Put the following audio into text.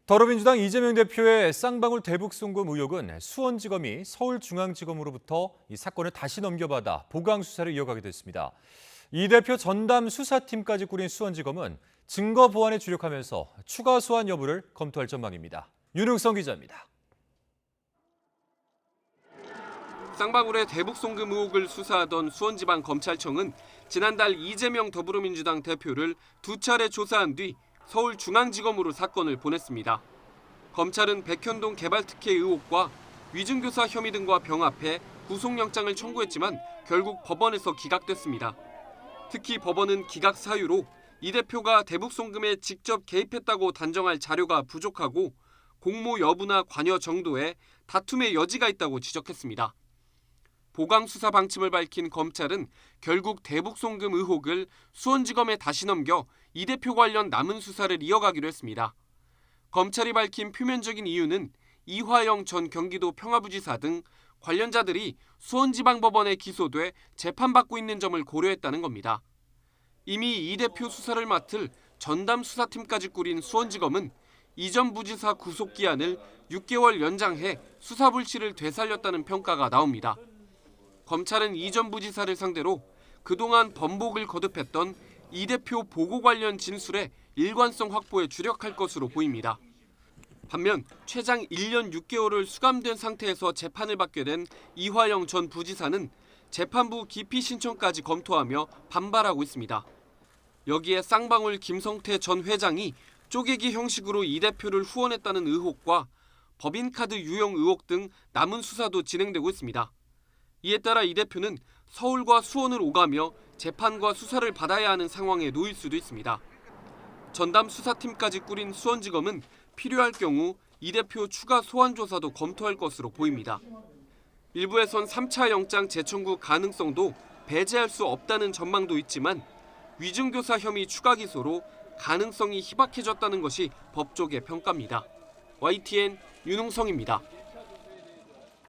더불어민주당 이재명 대표의 쌍방울 대북 송금 의혹은 수원지검이 서울중앙지검으로부터 이 사건을 다시 넘겨받아 보강 수사를 이어가게 됐습니다. 이 대표 전담 수사팀까지 꾸린 수원지검은 증거 보완에 주력하면서 추가 소환 여부를 검토할 전망입니다. 윤흥성 기자입니다. 쌍방울의 대북 송금 의혹을 수사하던 수원지방검찰청은 지난달 이재명 더불어민주당 대표를 두 차례 조사한 뒤 서울중앙지검으로 사건을 보냈습니다. 검찰은 백현동 개발특혜 의혹과 위증교사 혐의 등과 병합해 구속영장을 청구했지만 결국 법원에서 기각됐습니다. 특히 법원은 기각 사유로 이 대표가 대북 송금에 직접 개입했다고 단정할 자료가 부족하고 공모 여부나 관여 정도에 다툼의 여지가 있다고 지적했습니다. 보강 수사 방침을 밝힌 검찰은 결국 대북 송금 의혹을 수원지검에 다시 넘겨 이 대표 관련 남은 수사를 이어가기로 했습니다. 검찰이 밝힌 표면적인 이유는 이화영 전 경기도 평화부지사 등 관련자들이 수원지방법원에 기소돼 재판받고 있는 점을 고려했다는 겁니다. 이미 이 대표 수사를 맡을 전담 수사팀까지 꾸린 수원지검은 이 전 부지사 구속기한을 6개월 연장해 수사 불씨를 되살렸다는 평가가 나옵니다. 검찰은 이 전 부지사를 상대로 그동안 번복을 거듭했던 이 대표 보고 관련 진술의 일관성 확보에 주력할 것으로 보입니다. 반면 최장 1년 6개월을 수감된 상태에서 재판을 받게 된 이화영 전 부지사는 재판부 기피 신청까지 검토하며 반발하고 있습니다. 여기에 쌍방울 김성태 전 회장이 쪼개기 형식으로 이 대표를 후원했다는 의혹과 법인카드 유용 의혹 등 남은 수사도 진행되고 있습니다. 이에 따라 이 대표는 서울과 수원을 오가며 재판과 수사를 받아야 하는 상황에 놓일 수도 있습니다. 전담 수사팀까지 꾸린 수원지검은 필요할 경우 이 대표 추가 소환 조사도 검토할 것으로 보입니다. 일부에선 3차 영장 재청구 가능성도 배제할 수 없다는 전망도 있지만 위증교사 혐의 추가 기소로 가능성이 희박해졌다는 것이 법조계 평가입니다. YTN 윤흥성입니다.